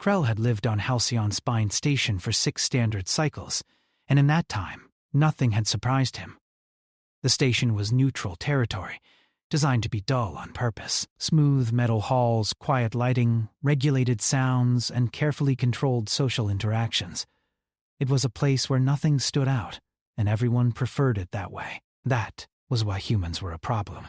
Krell had lived on Halcyon Spine Station for 6 standard cycles, and in that time, nothing had surprised him. The station was neutral territory, designed to be dull on purpose. Smooth metal halls, quiet lighting, regulated sounds, and carefully controlled social interactions. It was a place where nothing stood out, and everyone preferred it that way. That was why humans were a problem.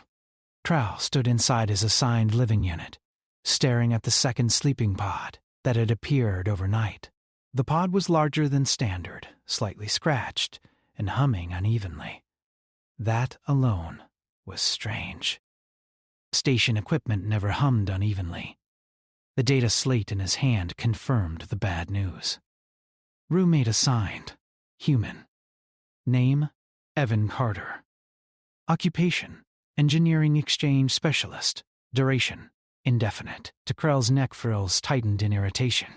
Krell stood inside his assigned living unit, staring at the second sleeping pod that had appeared overnight. The pod was larger than standard, slightly scratched, and humming unevenly. That alone was strange. Station equipment never hummed unevenly. The data slate in his hand confirmed the bad news. Roommate assigned, human. Name, Evan Carter. Occupation, engineering exchange specialist. Duration, indefinite. Krell's neck frills tightened in irritation.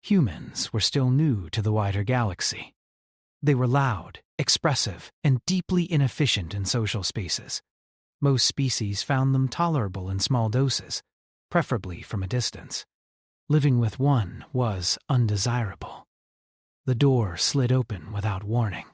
Humans were still new to the wider galaxy. They were loud, expressive, and deeply inefficient in social spaces. Most species found them tolerable in small doses, preferably from a distance. Living with one was undesirable. The door slid open without warning.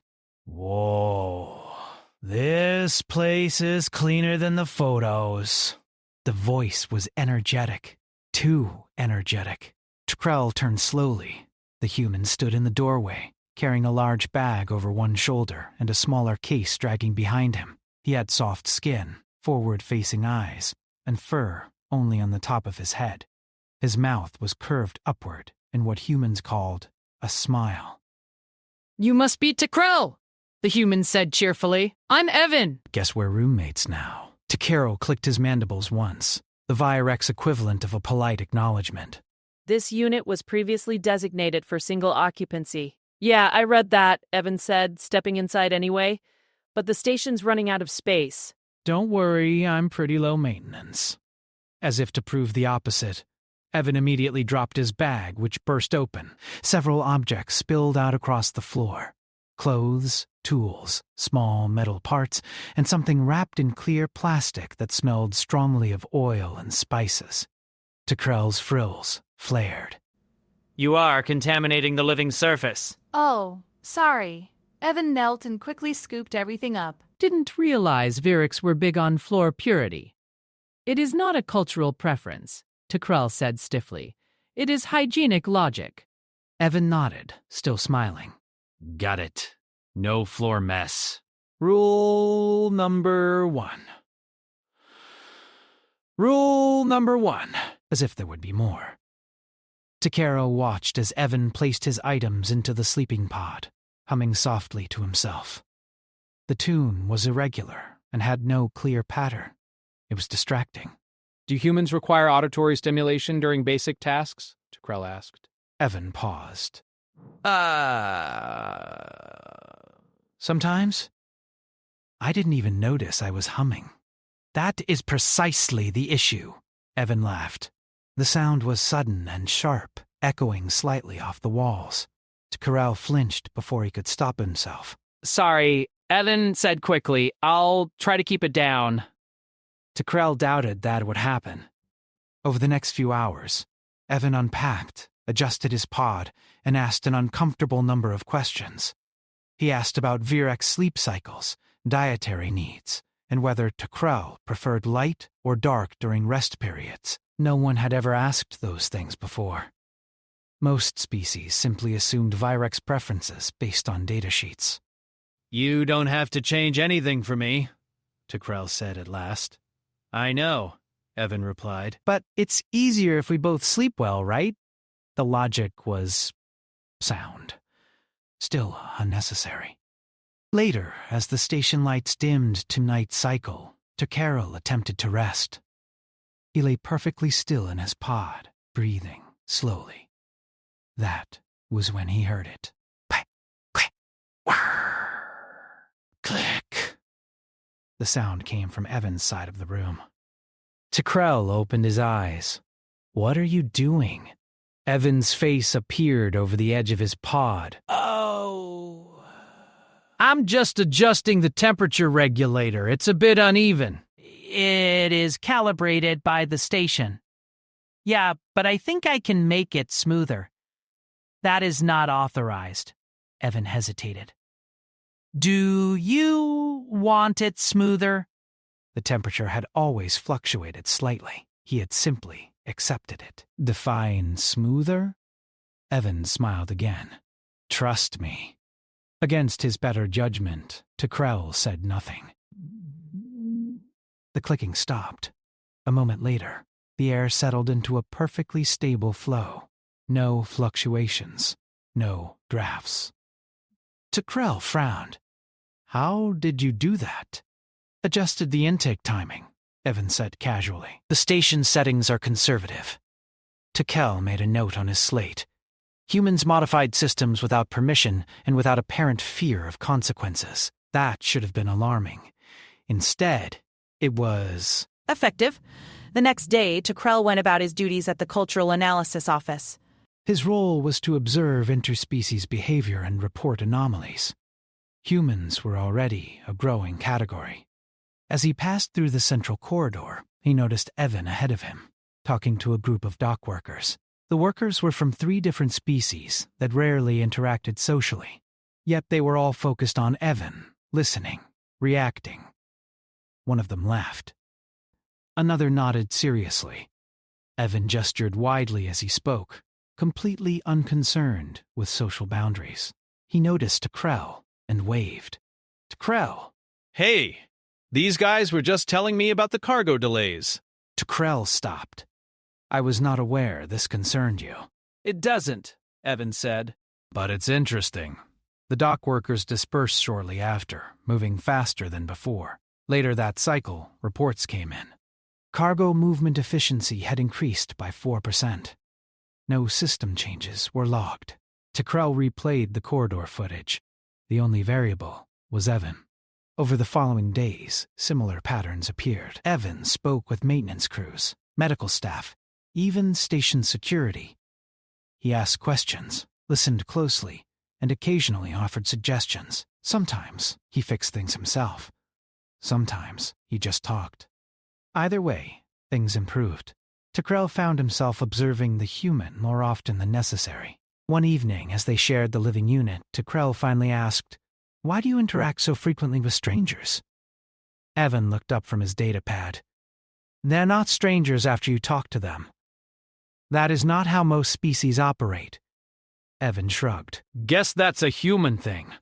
"Whoa, this place is cleaner than the photos." The voice was energetic, too energetic. Krell turned slowly. The human stood in the doorway, carrying a large bag over one shoulder and a smaller case dragging behind him. He had soft skin, forward-facing eyes, and fur only on the top of his head. His mouth was curved upward in what humans called a smile. "You must be Krell," the human said cheerfully. "I'm Evan." "Guess we're roommates now." Takaro clicked his mandibles once, the Virex equivalent of a polite acknowledgement. "This unit was previously designated for single occupancy." "Yeah, I read that," Evan said, stepping inside anyway. "But the station's running out of space." "Don't worry, I'm pretty low maintenance." As if to prove the opposite, Evan immediately dropped his bag, which burst open. Several objects spilled out across the floor. Clothes, tools, small metal parts, and something wrapped in clear plastic that smelled strongly of oil and spices. Krell's frills flared. "You are contaminating the living surface." "Oh, sorry." Evan knelt and quickly scooped everything up. Didn't realize Virics were big on floor purity. "It is not a cultural preference," Krell said stiffly. "It is hygienic logic." Evan nodded, still smiling. "Got it. No floor mess." Rule number 1. Rule number 1. As if there would be more. Takaro watched as Evan placed his items into the sleeping pod, humming softly to himself. The tune was irregular and had no clear pattern. It was distracting. "Do humans require auditory stimulation during basic tasks?" Krell asked. Evan paused. Sometimes. I didn't even notice I was humming. That is precisely the issue, Evan laughed. The sound was sudden and sharp, echoing slightly off the walls. Takaro flinched before he could stop himself. "Sorry," Evan said quickly. "I'll try to keep it down." Takaro doubted that would happen. Over the next few hours, Evan unpacked, adjusted his pod, and asked an uncomfortable number of questions. He asked about Virex sleep cycles, dietary needs, and whether Takaro preferred light or dark during rest periods. No one had ever asked those things before. Most species simply assumed Virex preferences based on datasheets. "You don't have to change anything for me," Takaro said at last. "I know," Evan replied. "But it's easier if we both sleep well, right?" The logic was sound. Still unnecessary. Later, as the station lights dimmed to night cycle, Takaro attempted to rest. He lay perfectly still in his pod, breathing slowly. That was when he heard it. Click, click, whirr, click. The sound came from Evan's side of the room. Takaro opened his eyes. "What are you doing?" Evan's face appeared over the edge of his pod. "Oh. I'm just adjusting the temperature regulator. It's a bit uneven." "It is calibrated by the station." Yeah, but I think I can make it smoother. That is not authorized. Evan hesitated. Do you want it smoother? The temperature had always fluctuated slightly. He had simply accepted it. Define smoother? Evan smiled again. Trust me. Against his better judgment, Tekrell said nothing. The clicking stopped. A moment later, the air settled into a perfectly stable flow. No fluctuations. No drafts. Tekrell frowned. How did you do that? Adjusted the intake timing, Evan said casually. The station settings are conservative. Tekrell made a note on his slate. Humans modified systems without permission and without apparent fear of consequences. That should have been alarming. Instead, it was effective. The next day, Tekrell went about his duties at the Cultural Analysis Office. His role was to observe interspecies behavior and report anomalies. Humans were already a growing category. As he passed through the central corridor, he noticed Evan ahead of him, talking to a group of dock workers. The workers were from 3 different species that rarely interacted socially, yet they were all focused on Evan, listening, reacting. One of them laughed. Another nodded seriously. Evan gestured widely as he spoke, completely unconcerned with social boundaries. He noticed Tekrell and waved. Tekrell! Hey, these guys were just telling me about the cargo delays. Tekrell stopped. I was not aware this concerned you. It doesn't, Evan said. But it's interesting. The dock workers dispersed shortly after, moving faster than before. Later that cycle, reports came in. Cargo movement efficiency had increased by 4%. No system changes were logged. Tekrell replayed the corridor footage. The only variable was Evan. Over the following days, similar patterns appeared. Evan spoke with maintenance crews, medical staff, even station security. He asked questions, listened closely, and occasionally offered suggestions. Sometimes he fixed things himself. Sometimes he just talked. Either way, things improved. Tekrell found himself observing the human more often than necessary. One evening, as they shared the living unit, Tekrell finally asked, "Why do you interact so frequently with strangers?" Evan looked up from his datapad. "They're not strangers after you talk to them. That is not how most species operate." Evan shrugged. Guess that's a human thing.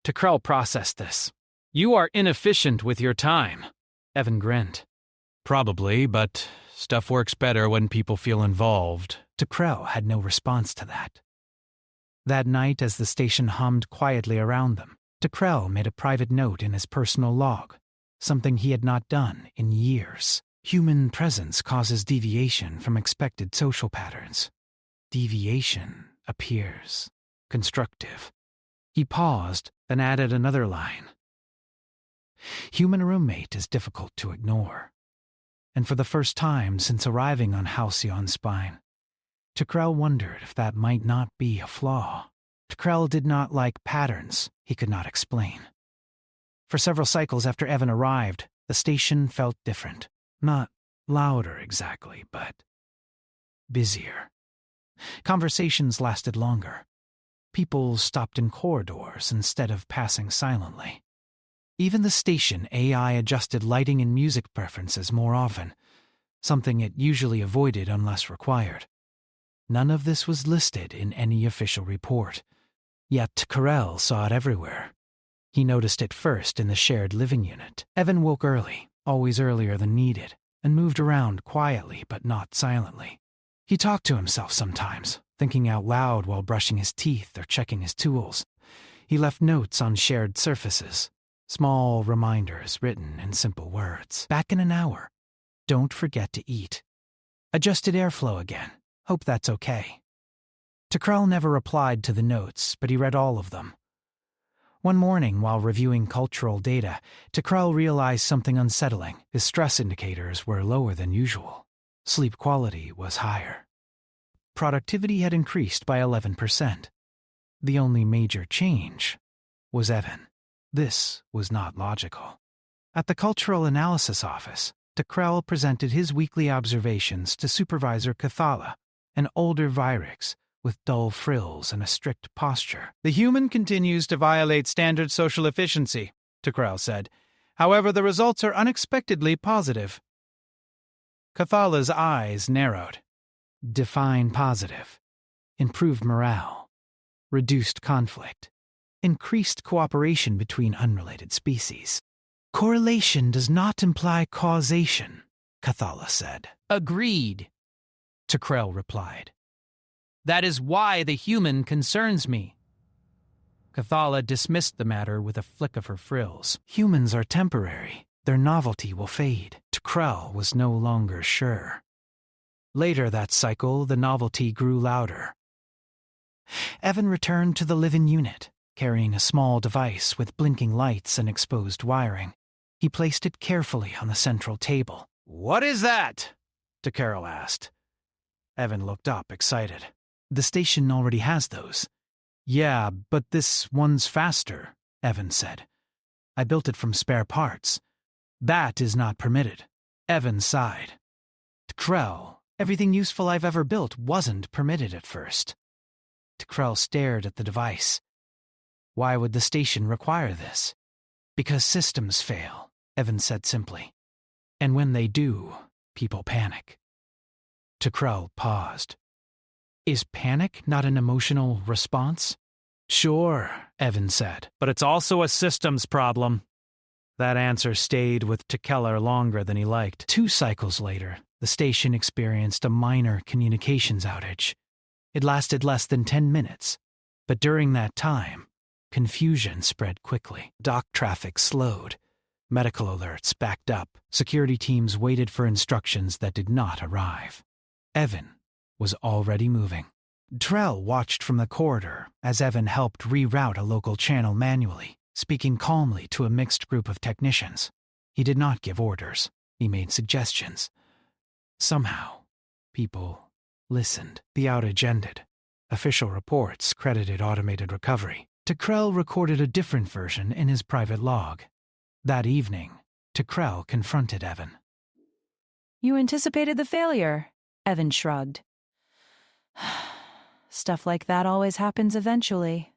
Tekrell processed this. You are inefficient with your time. Evan grinned. Probably, but stuff works better when people feel involved. Tekrell had no response to that. That night, as the station hummed quietly around them, Tekrell made a private note in his personal log, something he had not done in years. Human presence causes deviation from expected social patterns. Deviation appears constructive. He paused, then added another line. Human roommate is difficult to ignore. And for the first time since arriving on Halcyon Spine, Tekrell wondered if that might not be a flaw. Tekrell did not like patterns he could not explain. For several cycles after Evan arrived, the station felt different. Not louder exactly, but busier. Conversations lasted longer. People stopped in corridors instead of passing silently. Even the station AI adjusted lighting and music preferences more often, something it usually avoided unless required. None of this was listed in any official report, yet Tekrell saw it everywhere. He noticed it first in the shared living unit. Evan woke early, always earlier than needed, and moved around quietly but not silently. He talked to himself sometimes, thinking out loud while brushing his teeth or checking his tools. He left notes on shared surfaces, small reminders written in simple words. Back in an hour. Don't forget to eat. Adjusted airflow again. Hope that's okay. Tekrell never replied to the notes, but he read all of them. One morning, while reviewing cultural data, Tekrell realized something unsettling. His stress indicators were lower than usual. Sleep quality was higher. Productivity had increased by 11%. The only major change was Evan. This was not logical. At the Cultural Analysis Office, Tekrel presented his weekly observations to Supervisor Cathala, an older Vyrix with dull frills and a strict posture. The human continues to violate standard social efficiency, Tekrel said. However, the results are unexpectedly positive. Cathala's eyes narrowed. Define positive. Improved morale. Reduced conflict. Increased cooperation between unrelated species. Correlation does not imply causation, Cathala said. Agreed, Tekrel replied. That is why the human concerns me. Cathala dismissed the matter with a flick of her frills. Humans are temporary. Their novelty will fade. Tekrel was no longer sure. Later that cycle, the novelty grew louder. Evan returned to the live-in unit, carrying a small device with blinking lights and exposed wiring. He placed it carefully on the central table. "What is that?" Tekrel asked. Evan looked up, excited. The station already has those. Yeah, but this one's faster, Evan said. I built it from spare parts. That is not permitted. Evan sighed. Tekrel, everything useful I've ever built wasn't permitted at first. Tekrel stared at the device. Why would the station require this? Because systems fail, Evan said simply. And when they do, people panic. Tekrel paused. Is panic not an emotional response? Sure, Evan said, but it's also a systems problem. That answer stayed with Tekrel longer than he liked. 2 cycles later, the station experienced a minor communications outage. It lasted less than 10 minutes, but during that time, confusion spread quickly. Dock traffic slowed. Medical alerts backed up. Security teams waited for instructions that did not arrive. Evan was already moving. Drell watched from the corridor as Evan helped reroute a local channel manually, speaking calmly to a mixed group of technicians. He did not give orders. He made suggestions. Somehow, people listened. The outage ended. Official reports credited automated recovery. Tekrel recorded a different version in his private log. That evening, Tekrel confronted Evan. You anticipated the failure, Evan shrugged. Stuff like that always happens eventually.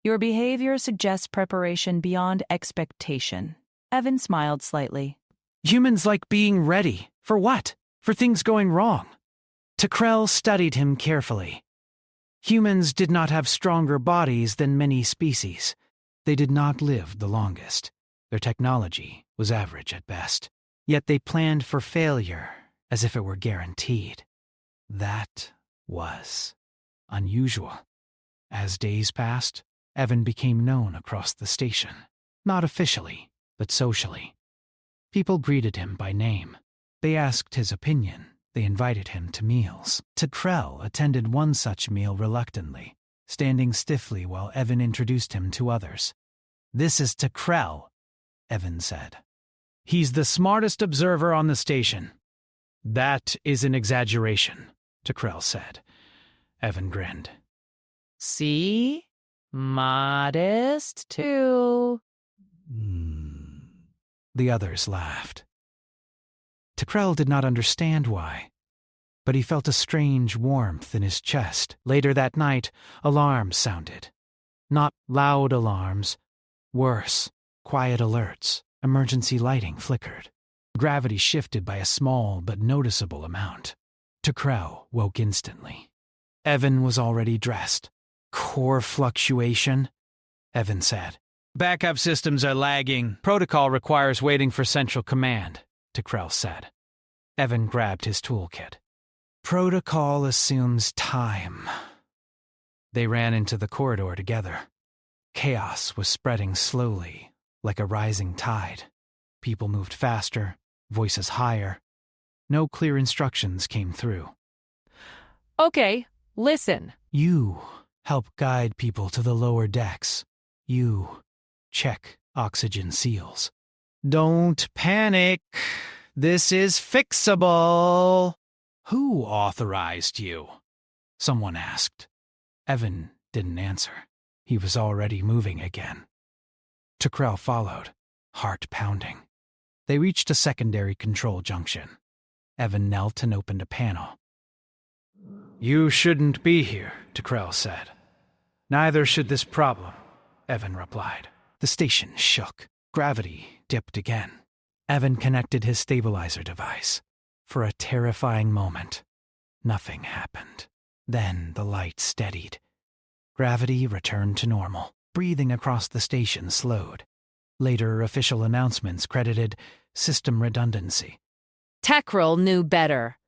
Your behavior suggests preparation beyond expectation. Evan smiled slightly. Humans like being ready. For what? For things going wrong. Tekrel studied him carefully. Humans did not have stronger bodies than many species. They did not live the longest. Their technology was average at best. Yet they planned for failure as if it were guaranteed. That was unusual. As days passed, Evan became known across the station. Not officially, but socially. People greeted him by name. They asked his opinion. They invited him to meals. Tekrel attended one such meal reluctantly, standing stiffly while Evan introduced him to others. This is Tekrel, Evan said. He's the smartest observer on the station. That is an exaggeration, Tekrel said. Evan grinned. See? Modest, too. The others laughed. Tekrel did not understand why, but he felt a strange warmth in his chest. Later that night, alarms sounded. Not loud alarms. Worse, quiet alerts. Emergency lighting flickered. Gravity shifted by a small but noticeable amount. Tekrel woke instantly. Evan was already dressed. Core fluctuation, Evan said. Backup systems are lagging. Protocol requires waiting for central command, Tekrel said. Evan grabbed his toolkit. Protocol assumes time. They ran into the corridor together. Chaos was spreading slowly, like a rising tide. People moved faster, voices higher. No clear instructions came through. Okay, listen. You help guide people to the lower decks. You check oxygen seals. Don't panic. This is fixable. Who authorized you? Someone asked. Evan didn't answer. He was already moving again. Tekrel followed, heart pounding. They reached a secondary control junction. Evan knelt and opened a panel. "You shouldn't be here," Tekrell said. "Neither should this problem," Evan replied. The station shook. Gravity dipped again. Evan connected his stabilizer device. For a terrifying moment, nothing happened. Then the light steadied. Gravity returned to normal. Breathing across the station slowed. Later, official announcements credited system redundancy. Tekrell knew better.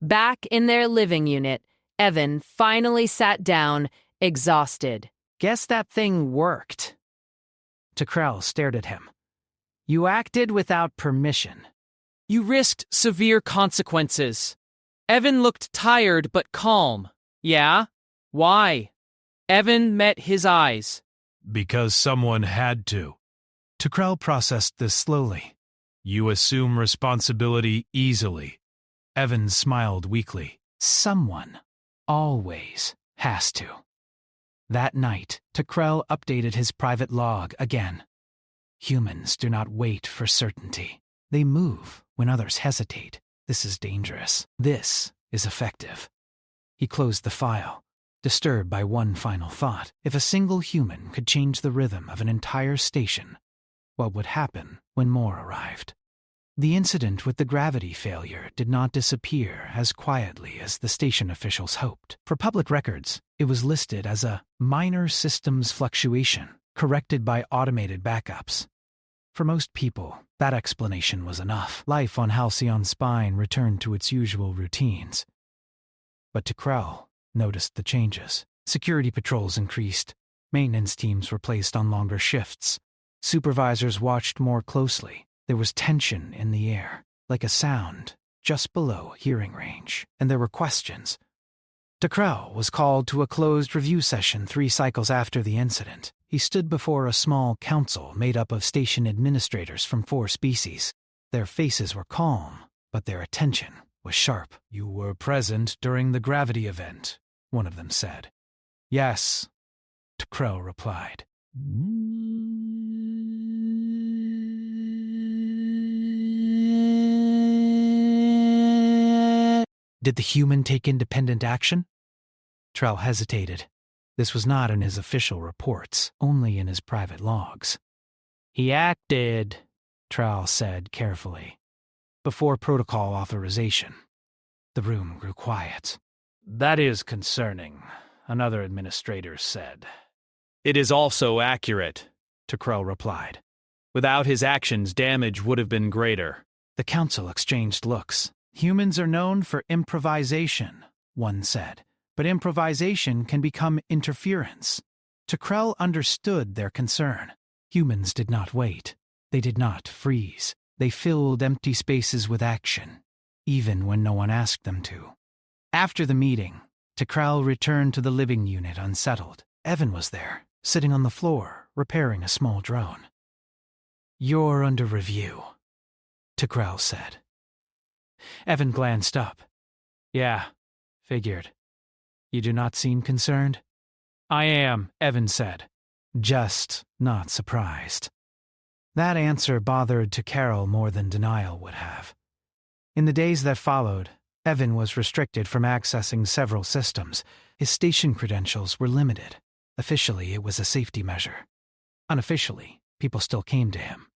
Back in their living unit, Evan finally sat down, exhausted. "Guess that thing worked." Tekrell stared at him. "You acted without permission." You risked severe consequences. Evan looked tired but calm. Yeah? Why? Evan met his eyes. "Because someone had to." Tekrell processed this slowly. "You assume responsibility easily." Evan smiled weakly. Someone always has to. That night, Tekrell updated his private log again. Humans do not wait for certainty. They move when others hesitate. This is dangerous. This is effective. He closed the file, disturbed by one final thought. If a single human could change the rhythm of an entire station, what would happen when more arrived? The incident with the gravity failure did not disappear as quietly as the station officials hoped. For public records, it was listed as a minor systems fluctuation, corrected by automated backups. For most people, that explanation was enough. Life on Halcyon Spine returned to its usual routines. But Tekrell noticed the changes. Security patrols increased. Maintenance teams were placed on longer shifts. Supervisors watched more closely. There was tension in the air, like a sound just below hearing range. And there were questions. Tekrell was called to a closed review session 3 cycles after the incident. He stood before a small council made up of station administrators from 4 species. Their faces were calm, but their attention was sharp. "You were present during the gravity event," one of them said. "Yes," Tekrell replied. Did the human take independent action? Trell hesitated. This was not in his official reports, only in his private logs. "He acted," Trell said carefully, "before protocol authorization." The room grew quiet. "That is concerning," another administrator said. "It is also accurate," Tekrell replied. "Without his actions, damage would have been greater." The council exchanged looks. "Humans are known for improvisation," one said, "but improvisation can become interference." Tekrell understood their concern. Humans did not wait. They did not freeze. They filled empty spaces with action, even when no one asked them to. After the meeting, Tekrell returned to the living unit unsettled. Evan was there, sitting on the floor, repairing a small drone. "You're under review," Tekrell said. Evan glanced up. "Yeah, figured. You do not seem concerned?" "I am," Evan said, just not surprised. That answer bothered Tekrell more than denial would have. In the days that followed, Evan was restricted from accessing several systems. His station credentials were limited. Officially, it was a safety measure. Unofficially, people still came to him.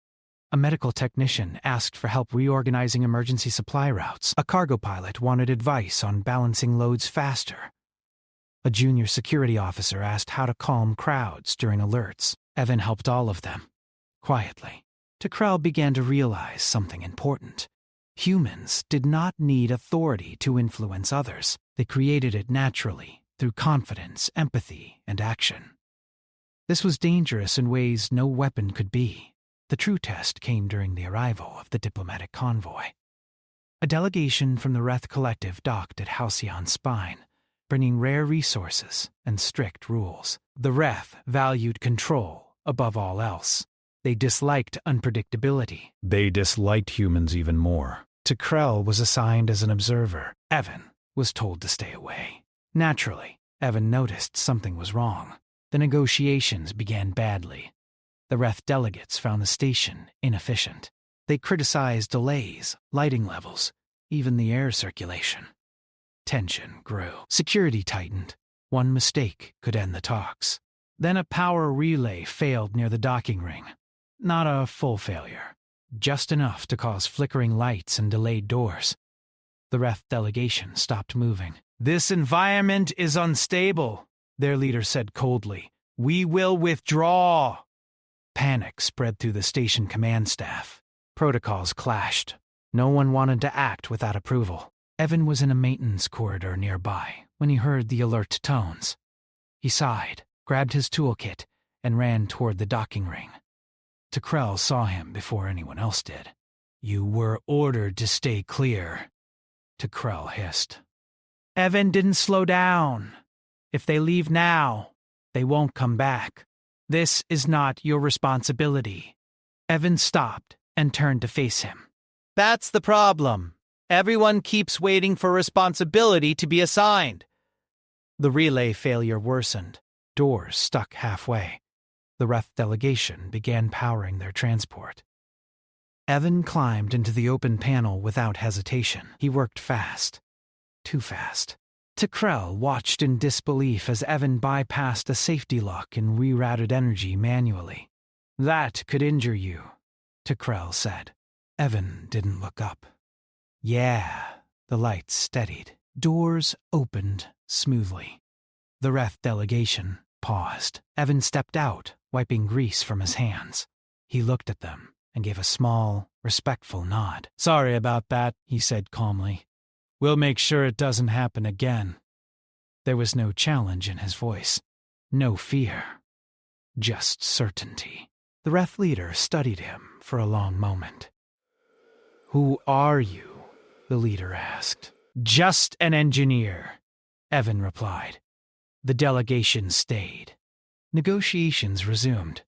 A medical technician asked for help reorganizing emergency supply routes. A cargo pilot wanted advice on balancing loads faster. A junior security officer asked how to calm crowds during alerts. Evan helped all of them, quietly. Tekrell began to realize something important. Humans did not need authority to influence others. They created it naturally, through confidence, empathy, and action. This was dangerous in ways no weapon could be. The true test came during the arrival of the diplomatic convoy. A delegation from the Reth Collective docked at Halcyon Spine, bringing rare resources and strict rules. The Reth valued control above all else. They disliked unpredictability. They disliked humans even more. Tekrell was assigned as an observer. Evan was told to stay away. Naturally, Evan noticed something was wrong. The negotiations began badly. The Reth delegates found the station inefficient. They criticized delays, lighting levels, even the air circulation. Tension grew. Security tightened. One mistake could end the talks. Then a power relay failed near the docking ring. Not a full failure, just enough to cause flickering lights and delayed doors. The REF delegation stopped moving. "This environment is unstable," their leader said coldly. "We will withdraw." Panic spread through the station command staff. Protocols clashed. No one wanted to act without approval. Evan was in a maintenance corridor nearby when he heard the alert tones. He sighed, grabbed his toolkit, and ran toward the docking ring. Tekrell saw him before anyone else did. "You were ordered to stay clear," Tekrell hissed. "Evan didn't slow down. If they leave now, they won't come back. This is not your responsibility." Evan stopped and turned to face him. "That's the problem. Everyone keeps waiting for responsibility to be assigned." The relay failure worsened. Doors stuck halfway. The REF delegation began powering their transport. Evan climbed into the open panel without hesitation. He worked fast. Too fast. Tekrell watched in disbelief as Evan bypassed a safety lock and rerouted energy manually. "That could injure you," Tekrell said. Evan didn't look up. "Yeah." The lights steadied. Doors opened smoothly. The REF delegation paused. Evan stepped out, wiping grease from his hands. He looked at them and gave a small, respectful nod. "Sorry about that," he said calmly. "We'll make sure it doesn't happen again." There was no challenge in his voice. No fear. Just certainty. The REF leader studied him for a long moment. "Who are you?" the leader asked. "Just an engineer," Evan replied. The delegation stayed. Negotiations resumed.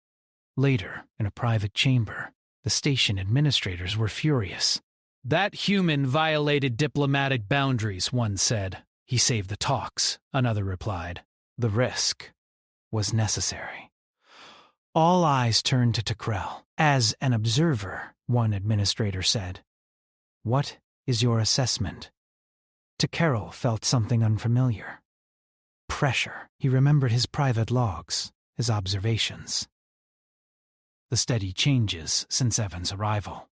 Later, in a private chamber, the station administrators were furious. "That human violated diplomatic boundaries," one said. "He saved the talks," another replied. "The risk was necessary." All eyes turned to Tekrell. "As an observer," one administrator said, "what is your assessment?" Tekrell felt something unfamiliar. Pressure. He remembered his private logs, his observations. The steady changes since Evan's arrival.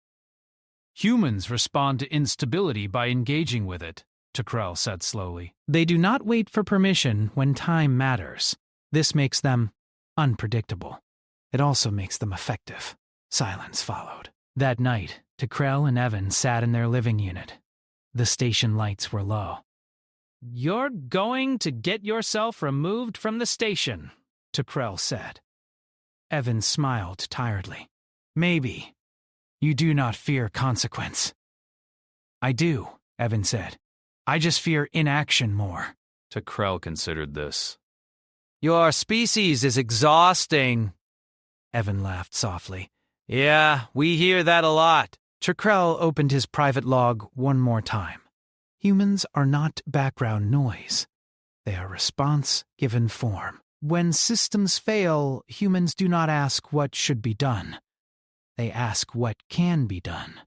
"Humans respond to instability by engaging with it," Tekrell said slowly. "They do not wait for permission when time matters. This makes them unpredictable. It also makes them effective." Silence followed. That night, Tekrell and Evan sat in their living unit. The station lights were low. "You're going to get yourself removed from the station," Tekrell said. Evan smiled tiredly. "Maybe. You do not fear consequence." "I do," Evan said. "I just fear inaction more." Tekrell considered this. "Your species is exhausting." Evan laughed softly. "Yeah, we hear that a lot." Tekrell opened his private log one more time. Humans are not background noise. They are response given form. When systems fail, humans do not ask what should be done. They ask what can be done,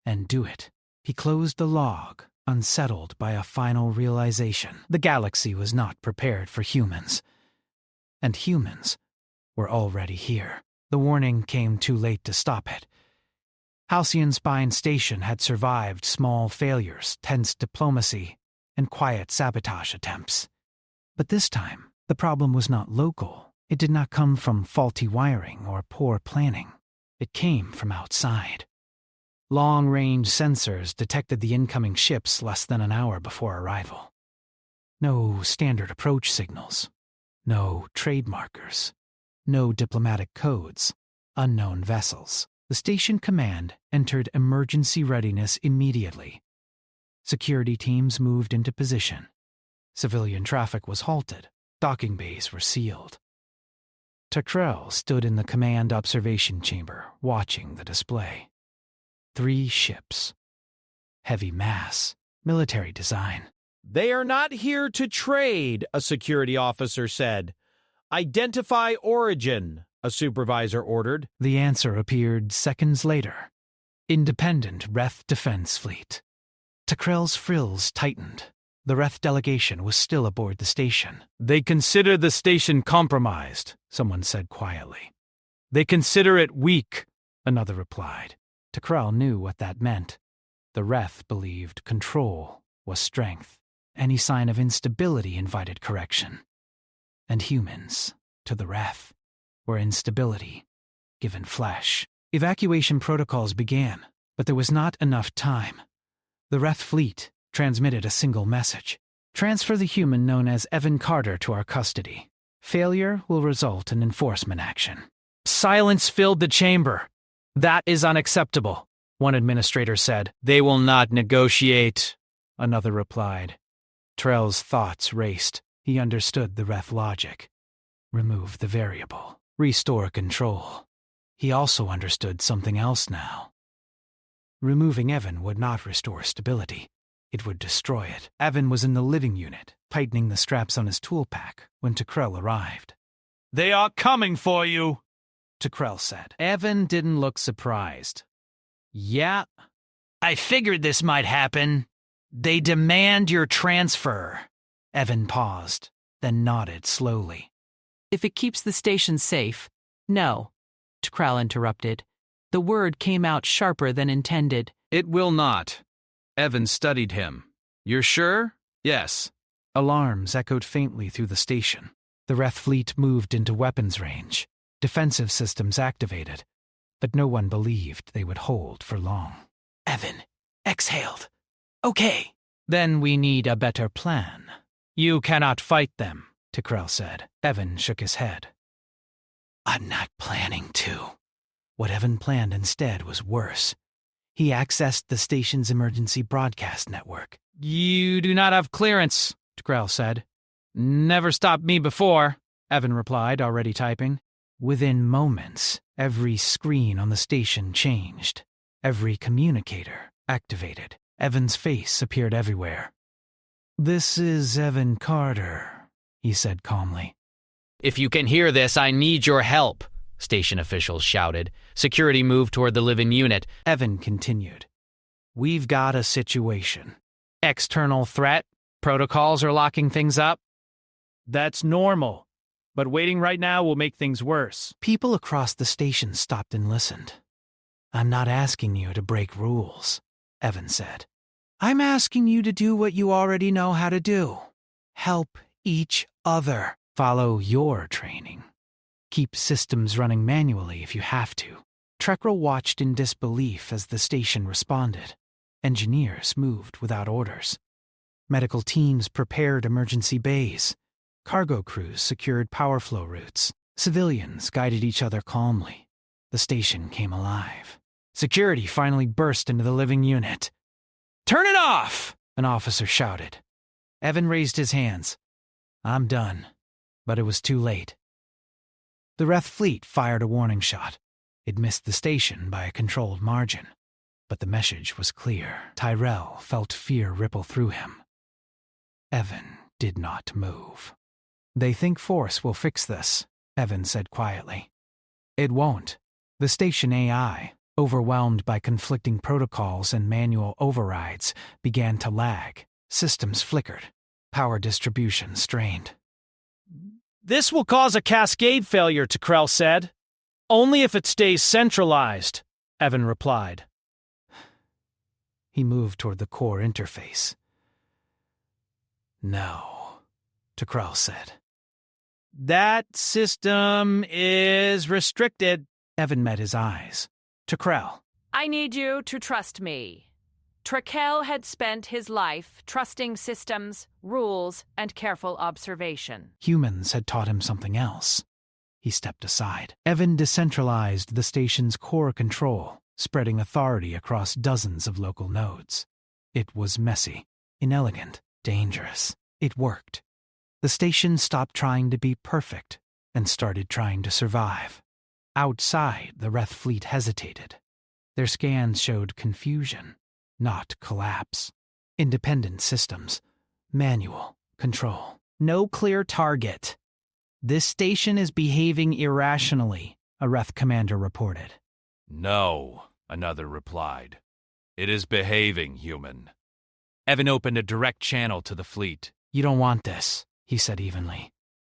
and do it. He closed the log, unsettled by a final realization. The galaxy was not prepared for humans. And humans were already here. The warning came too late to stop it. Halcyon Spine Station had survived small failures, tense diplomacy, and quiet sabotage attempts. But this time, the problem was not local. It did not come from faulty wiring or poor planning. It came from outside. Long-range sensors detected the incoming ships less than an hour before arrival. No standard approach signals. No trade markers. No diplomatic codes. Unknown vessels. The station command entered emergency readiness immediately. Security teams moved into position. Civilian traffic was halted. Docking bays were sealed. Tekrell stood in the command observation chamber, watching the display. 3 ships. Heavy mass. Military design. "They are not here to trade," a security officer said. "Identify origin," a supervisor ordered. The answer appeared seconds later. Independent Reth Defense Fleet. Takrell's frills tightened. The Reth delegation was still aboard the station. They consider the station compromised, someone said quietly. They consider it weak, another replied. Takrell knew what that meant. The Reth believed control was strength. Any sign of instability invited correction. And humans, to the Reth, were instability, given flesh. Evacuation protocols began, but there was not enough time. The Reth fleet transmitted a single message. Transfer the human known as Evan Carter to our custody. Failure will result in enforcement action. Silence filled the chamber. That is unacceptable, one administrator said. They will not negotiate, another replied. Trell's thoughts raced. He understood the Reth logic. Remove the variable. Restore control. He also understood something else now. Removing Evan would not restore stability. It would destroy it. Evan was in the living unit, tightening the straps on his tool pack, when Takrell arrived. They are coming for you, Takrell said. Evan didn't look surprised. Yeah, I figured this might happen. They demand your transfer. Evan paused, then nodded slowly. If it keeps the station safe, no, Takrell interrupted. The word came out sharper than intended. It will not. Evan studied him. You're sure? Yes. Alarms echoed faintly through the station. The Reth fleet moved into weapons range. Defensive systems activated. But no one believed they would hold for long. Evan exhaled. Okay. Then we need a better plan. You cannot fight them, Takrell said. Evan shook his head. I'm not planning to. What Evan planned instead was worse. He accessed the station's emergency broadcast network. You do not have clearance, Takrell said. Never stopped me before, Evan replied, already typing. Within moments, every screen on the station changed. Every communicator activated. Evan's face appeared everywhere. This is Evan Carter, he said calmly. If you can hear this, I need your help, station officials shouted. Security moved toward the living unit. Evan continued. We've got a situation. External threat? Protocols are locking things up? That's normal. But waiting right now will make things worse. People across the station stopped and listened. I'm not asking you to break rules, Evan said. I'm asking you to do what you already know how to do. Help each other. Follow your training. Keep systems running manually if you have to. Takrell watched in disbelief as the station responded. Engineers moved without orders. Medical teams prepared emergency bays. Cargo crews secured power flow routes. Civilians guided each other calmly. The station came alive. Security finally burst into the living unit. Turn it off! An officer shouted. Evan raised his hands. I'm done. But it was too late. The Reth fleet fired a warning shot. It missed the station by a controlled margin. But the message was clear. Tyrell felt fear ripple through him. Evan did not move. They think force will fix this, Evan said quietly. It won't. The station AI, overwhelmed by conflicting protocols and manual overrides, began to lag. Systems flickered. Power distribution strained. This will cause a cascade failure, Takrell said. Only if it stays centralized, Evan replied. He moved toward the core interface. No, Takrell said. That system is restricted. Evan met his eyes. Takrell. I need you to trust me. Takrell had spent his life trusting systems, rules, and careful observation. Humans had taught him something else. He stepped aside. Evan decentralized the station's core control, spreading authority across dozens of local nodes. It was messy, inelegant, dangerous. It worked. The station stopped trying to be perfect and started trying to survive. Outside, the Reth fleet hesitated. Their scans showed confusion, not collapse. Independent systems. Manual control. No clear target. This station is behaving irrationally, a Reth commander reported. No, another replied. It is behaving, human. Evan opened a direct channel to the fleet. You don't want this, he said evenly.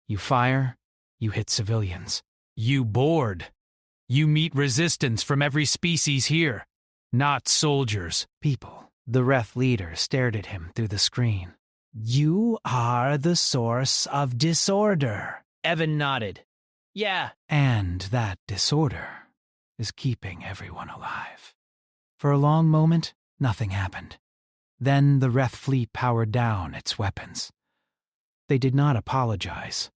You fire, you hit civilians. You board. You meet resistance from every species here. Not soldiers, people. The Reth leader stared at him through the screen. You are the source of disorder. Evan nodded. Yeah. And that disorder is keeping everyone alive. For a long moment, nothing happened. Then the Reth fleet powered down its weapons. They did not apologize.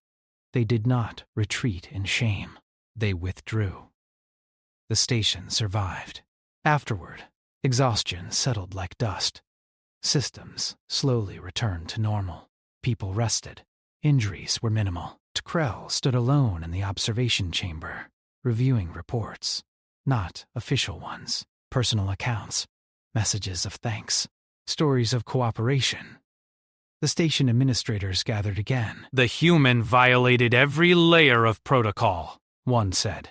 They did not retreat in shame. They withdrew. The station survived. Afterward, exhaustion settled like dust. Systems slowly returned to normal. People rested. Injuries were minimal. Krell stood alone in the observation chamber, reviewing reports. Not official ones. Personal accounts. Messages of thanks. Stories of cooperation. The station administrators gathered again. The human violated every layer of protocol, one said,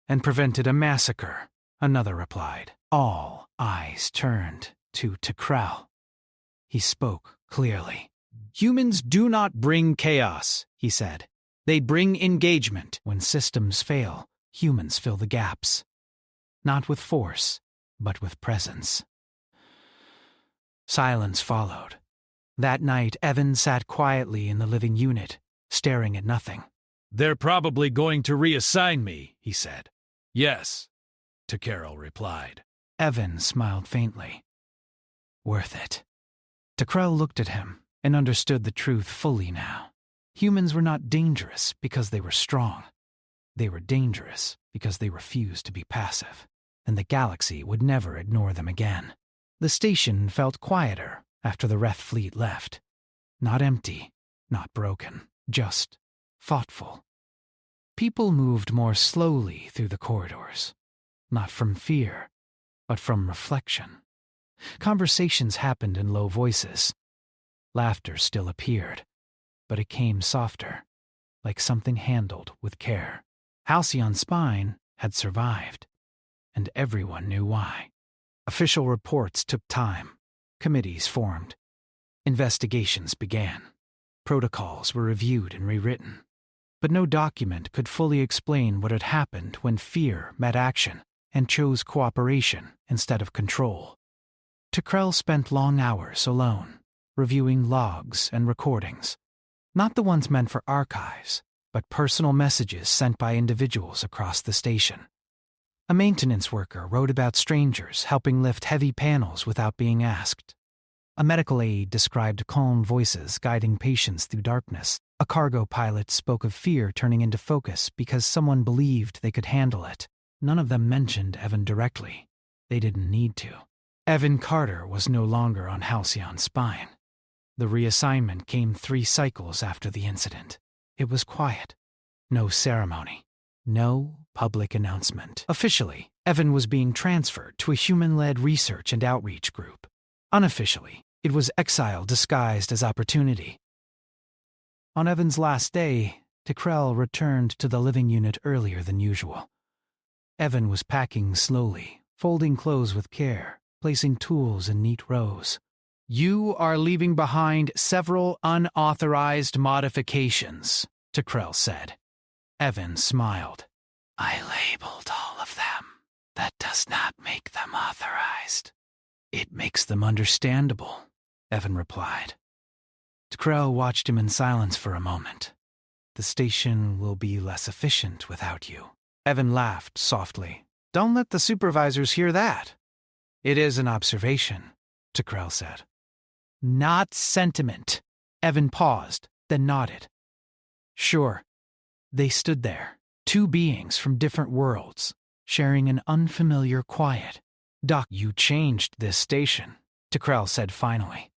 and prevented a massacre, another replied. All eyes turned to Krell. He spoke clearly. Humans do not bring chaos, he said. They bring engagement. When systems fail, humans fill the gaps. Not with force, but with presence. Silence followed. That night, Evan sat quietly in the living unit, staring at nothing. They're probably going to reassign me, he said. Yes, Carol replied. Evan smiled faintly. Worth it. Krell looked at him and understood the truth fully now. Humans were not dangerous because they were strong. They were dangerous because they refused to be passive, and the galaxy would never ignore them again. The station felt quieter after the Reth fleet left. Not empty, not broken, just thoughtful. People moved more slowly through the corridors, not from fear, but from reflection. Conversations happened in low voices. Laughter still appeared, but it came softer, like something handled with care. Halcyon Spine had survived, and everyone knew why. Official reports took time. Committees formed. Investigations began. Protocols were reviewed and rewritten. But no document could fully explain what had happened when fear met action and chose cooperation instead of control. Krell spent long hours alone, reviewing logs and recordings. Not the ones meant for archives, but personal messages sent by individuals across the station. A maintenance worker wrote about strangers helping lift heavy panels without being asked. A medical aide described calm voices guiding patients through darkness. A cargo pilot spoke of fear turning into focus because someone believed they could handle it. None of them mentioned Evan directly. They didn't need to. Evan Carter was no longer on Halcyon Spine. The reassignment came 3 cycles after the incident. It was quiet. No ceremony. No public announcement. Officially, Evan was being transferred to a human-led research and outreach group. Unofficially, it was exile disguised as opportunity. On Evan's last day, Krell returned to the living unit earlier than usual. Evan was packing slowly, folding clothes with care, placing tools in neat rows. You are leaving behind several unauthorized modifications, Krell said. Evan smiled. I labeled all of them. That does not make them authorized. It makes them understandable, Evan replied. Krell watched him in silence for a moment. The station will be less efficient without you. Evan laughed softly. Don't let the supervisors hear that. It is an observation, Krell said. Not sentiment. Evan paused, then nodded. Sure. They stood there, 2 beings from different worlds, sharing an unfamiliar quiet. Doc, you changed this station, Krell said finally.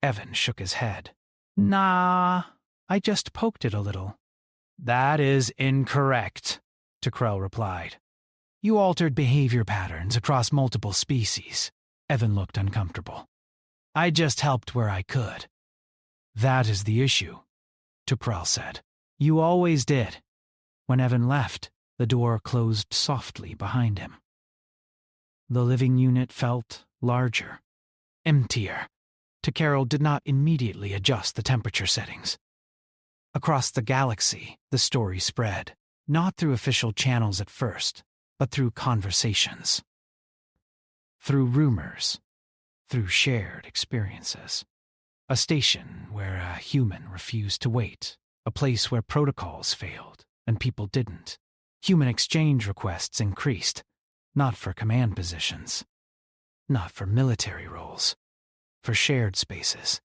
Evan shook his head. Nah, I just poked it a little. That is incorrect, Krell replied. You altered behavior patterns across multiple species. Evan looked uncomfortable. I just helped where I could. That is the issue, Krell said. You always did. When Evan left, the door closed softly behind him. The living unit felt larger, emptier. Carol did not immediately adjust the temperature settings. Across the galaxy, the story spread, not through official channels at first, but through conversations. Through rumors, through shared experiences. A station where a human refused to wait, a place where protocols failed and people didn't. Human exchange requests increased, not for command positions, not for military roles, for shared spaces.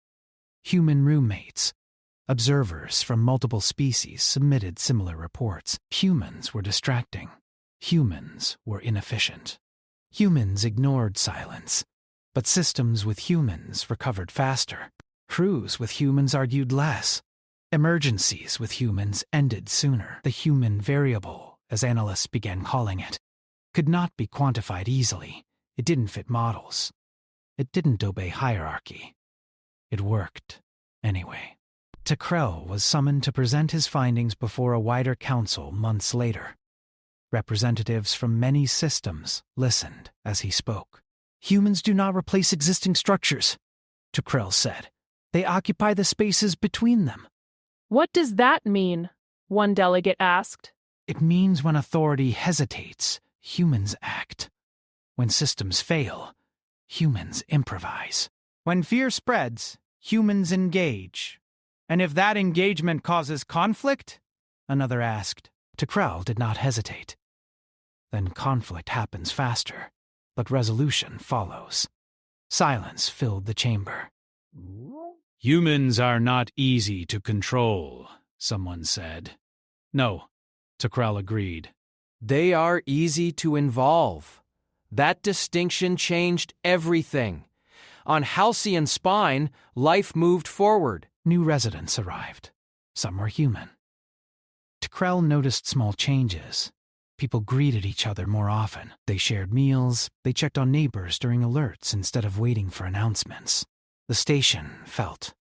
Human roommates, observers from multiple species submitted similar reports. Humans were distracting. Humans were inefficient. Humans ignored silence, but systems with humans recovered faster. Crews with humans argued less. Emergencies with humans ended sooner. The human variable, as analysts began calling it, could not be quantified easily. It didn't fit models. It didn't obey hierarchy. It worked anyway. Krell was summoned to present his findings before a wider council months later. Representatives from many systems listened as he spoke. Humans do not replace existing structures, Krell said. They occupy the spaces between them. What does that mean? One delegate asked. It means when authority hesitates, humans act. When systems fail, humans improvise. When fear spreads, humans engage. And if that engagement causes conflict? Another asked. Krell did not hesitate. Then conflict happens faster, but resolution follows. Silence filled the chamber. Humans are not easy to control, someone said. No, Krell agreed. They are easy to involve. That distinction changed everything. On Halcyon Spine, life moved forward. New residents arrived. Some were human. Krell noticed small changes. People greeted each other more often. They shared meals. They checked on neighbors during alerts instead of waiting for announcements. The station felt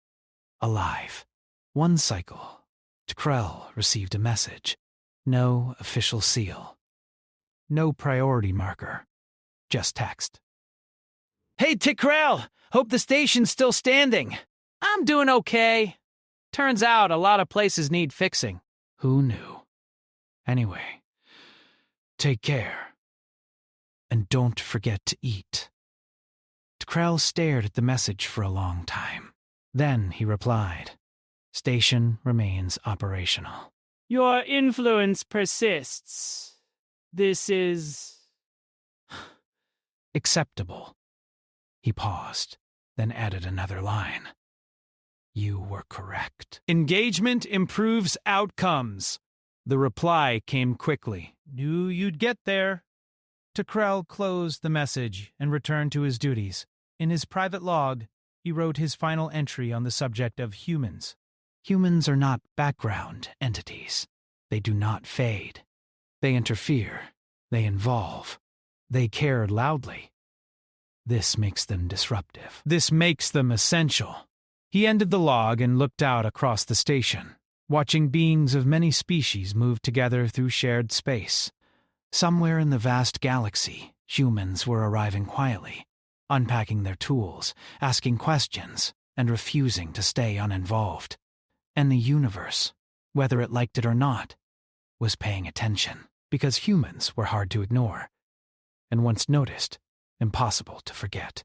alive. One cycle, Krell received a message. No official seal. No priority marker. Just text. Hey, Krell! Hope the station's still standing. I'm doing okay. Turns out a lot of places need fixing. Who knew? Anyway, take care. And don't forget to eat. Krell stared at the message for a long time. Then he replied, Station remains operational. Your influence persists. This is... acceptable. He paused, then added another line. You were correct. Engagement improves outcomes. The reply came quickly. Knew you'd get there. Krell closed the message and returned to his duties. In his private log, he wrote his final entry on the subject of humans. Humans are not background entities. They do not fade. They interfere. They involve. They care loudly. This makes them disruptive. This makes them essential. He ended the log and looked out across the station, watching beings of many species move together through shared space. Somewhere in the vast galaxy, humans were arriving quietly, unpacking their tools, asking questions, and refusing to stay uninvolved. And the universe, whether it liked it or not, was paying attention, because humans were hard to ignore, and once noticed, impossible to forget.